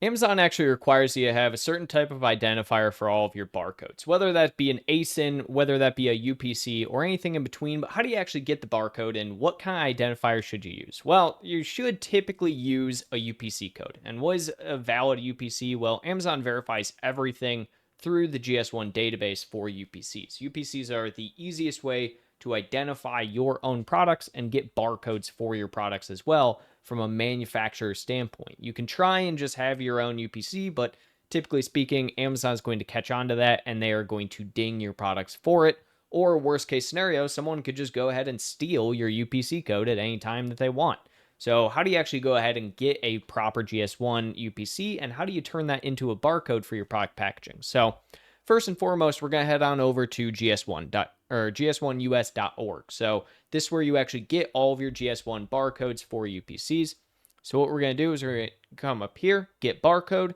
Amazon actually requires you to have a certain type of identifier for all of your barcodes, whether that be an ASIN, whether that be a UPC, or anything in between. But how do you actually get the barcode, and what kind of identifier should you use? Well, you should typically use a UPC code. And what is a valid UPC? Well, Amazon verifies everything through the GS1 database for UPCs. UPCs are the easiest way to identify your own products and get barcodes for your products as well from a manufacturer standpoint. You can try and just have your own UPC, but typically speaking, Amazon is going to catch on to that and they are going to ding your products for it. Or worst case scenario, someone could just go ahead and steal your UPC code at any time that they want. So how do you actually go ahead and get a proper GS1 UPC, and how do you turn that into a barcode for your product packaging? So first and foremost, we're going to head on over to gs1us.org. So this is where you actually get all of your GS1 barcodes for UPCs. So what we're going to do is we're going to come up here, get barcode.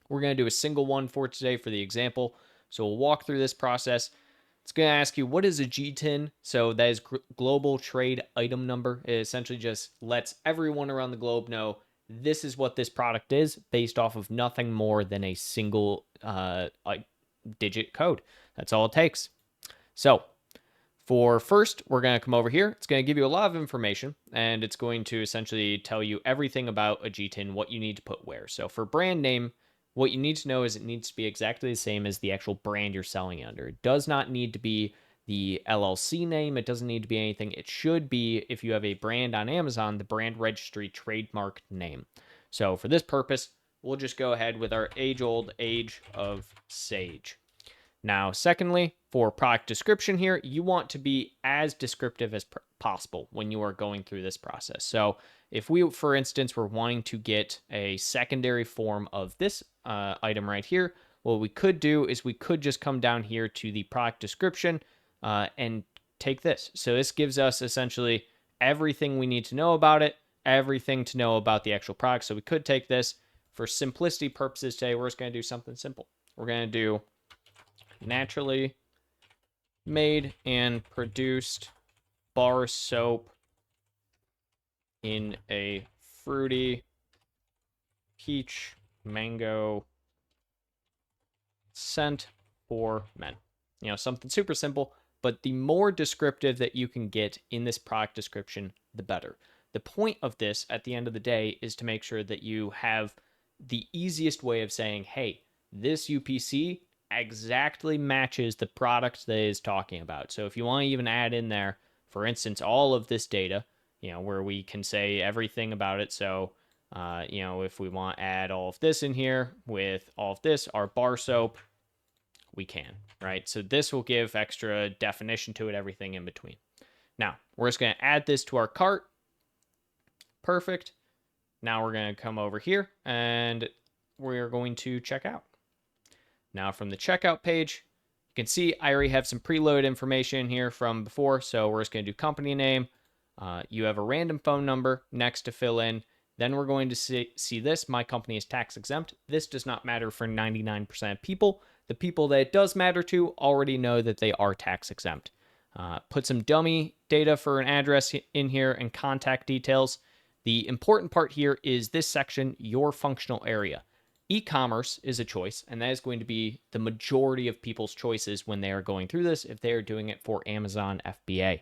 We're going to do a single one for today for the example. So we'll walk through this process. It's going to ask you, what is a GTIN? So that is Global Trade Item Number. It essentially just lets everyone around the globe know this is what this product is based off of nothing more than a single digit code. That's all it takes. So for first, we're going to come over here. It's going to give you a lot of information, and it's going to essentially tell you everything about a GTIN, what you need to put where. So for brand name, what you need to know is it needs to be exactly the same as the actual brand you're selling under. It does not need to be the LLC name. It doesn't need to be anything. It should be, if you have a brand on Amazon, the brand registry trademark name. So for this purpose, we'll just go ahead with our age-old Age of Sage. Now, secondly, for product description here, you want to be as descriptive as possible when you are going through this process. So if we, for instance, were wanting to get a secondary form of this item right here, what we could do is we could just come down here to the product description and take this. So this gives us essentially everything we need to know about it, everything to know about the actual product. So we could take this. For simplicity purposes today, we're just going to do something simple. We're going to do naturally made and produced bar soap in a fruity peach mango scent for men. You know, something super simple, but the more descriptive that you can get in this product description, the better. The point of this at the end of the day is to make sure that you have the easiest way of saying, hey, this UPC exactly matches the product that is talking about. So if you want to even add in there, for instance, all of this data, you know, where we can say everything about it. So, you know, if we want to add all of this in here with all of this, our bar soap, we can, right? So this will give extra definition to it, everything in between. Now, we're just going to add this to our cart. Perfect. Now we're going to come over here and we're going to check out. Now from the checkout page, you can see I already have some preloaded information here from before. So we're just going to do company name. You have a random phone number next to fill in. Then we're going to see this. My company is tax exempt. This does not matter for 99% of people. The people that it does matter to already know that they are tax exempt. Put some dummy data for an address in here and contact details. The important part here is this section, your functional area. E-commerce is a choice, and that is going to be the majority of people's choices when they are going through this if they are doing it for Amazon FBA.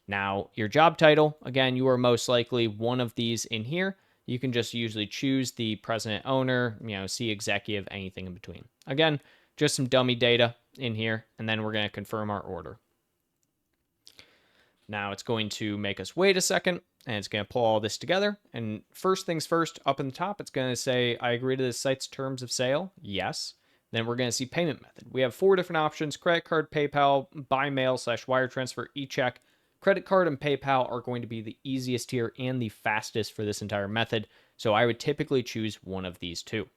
Now, your job title, again, you are most likely one of these in here. You can just usually choose the president owner, you know, C executive, anything in between. Again, just some dummy data in here, and then we're going to confirm our order. Now it's going to make us wait a second, and it's going to pull all this together. And first things first, up in the top, it's going to say, I agree to the site's terms of sale. Yes. Then we're going to see payment method. We have 4 different options: credit card, PayPal, by mail / wire transfer, e-check. Credit card and PayPal are going to be the easiest here and the fastest for this entire method. So I would typically choose one of these two.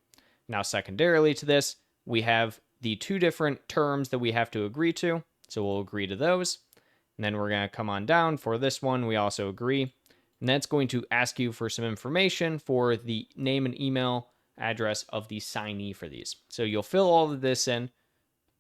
Now, secondarily to this, we have the 2 different terms that we have to agree to. So we'll agree to those. And then we're going to come on down for this one. We also agree. And that's going to ask you for some information for the name and email address of the signee for these. So you'll fill all of this in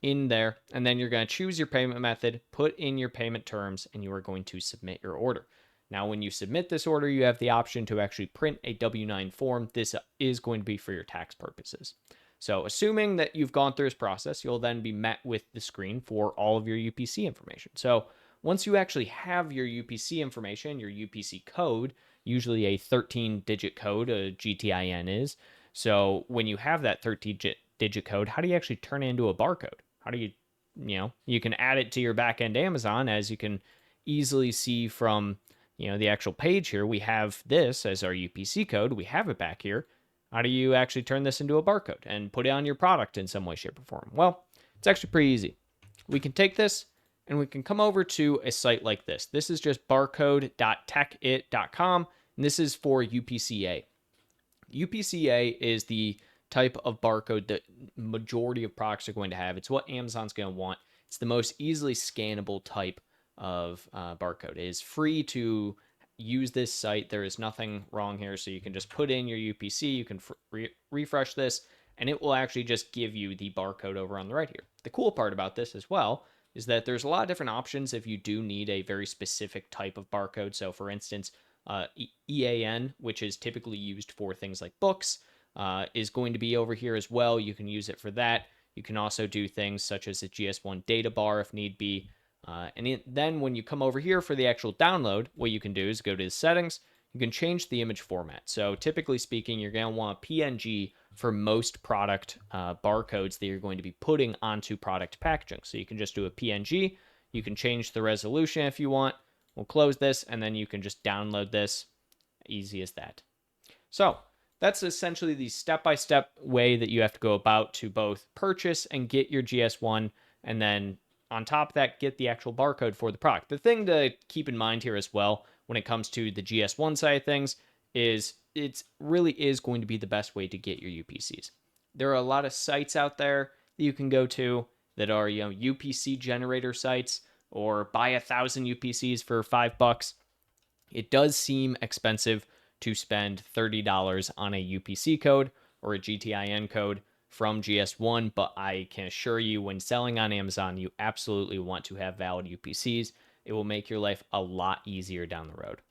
there, and then you're going to choose your payment method, put in your payment terms, and you are going to submit your order. Now, when you submit this order, you have the option to actually print a W-9 form. This is going to be for your tax purposes. So assuming that you've gone through this process, you'll then be met with the screen for all of your UPC information. So once you actually have your UPC information, your UPC code, usually a 13-digit code, a GTIN is. So when you have that 13-digit code, how do you actually turn it into a barcode? How do you can add it to your backend Amazon, as you can easily see from, the actual page here. We have this as our UPC code. We have it back here. How do you actually turn this into a barcode and put it on your product in some way, shape, or form? Well, it's actually pretty easy. We can take this and we can come over to a site like this. This is just barcode.techit.com, and this is for UPCA. UPCA is the type of barcode that majority of products are going to have. It's what Amazon's going to want. It's the most easily scannable type of barcode. It is free to use this site. There is nothing wrong here. So you can just put in your UPC, you can refresh this, and it will actually just give you the barcode over on the right here. The cool part about this as well is that there's a lot of different options if you do need a very specific type of barcode. So for instance, EAN, which is typically used for things like books, is going to be over here as well. You can use it for that. You can also do things such as a GS1 data bar if need be. Then when you come over here for the actual download, what you can do is go to the settings. You can change the image format. So typically speaking, you're going to want a PNG for most product barcodes that you're going to be putting onto product packaging. So you can just do a PNG. You can change the resolution if you want. We'll close this, and then you can just download this. Easy as that. So that's essentially the step-by-step way that you have to go about to both purchase and get your GS1, and then on top of that, get the actual barcode for the product. The thing to keep in mind here as well when it comes to the GS1 side of things is it really is going to be the best way to get your UPCs. There are a lot of sites out there that you can go to that are, UPC generator sites, or buy 1,000 UPCs for $5. It does seem expensive to spend $30 on a UPC code or a GTIN code from GS1, but I can assure you, when selling on Amazon, you absolutely want to have valid UPCs. It will make your life a lot easier down the road.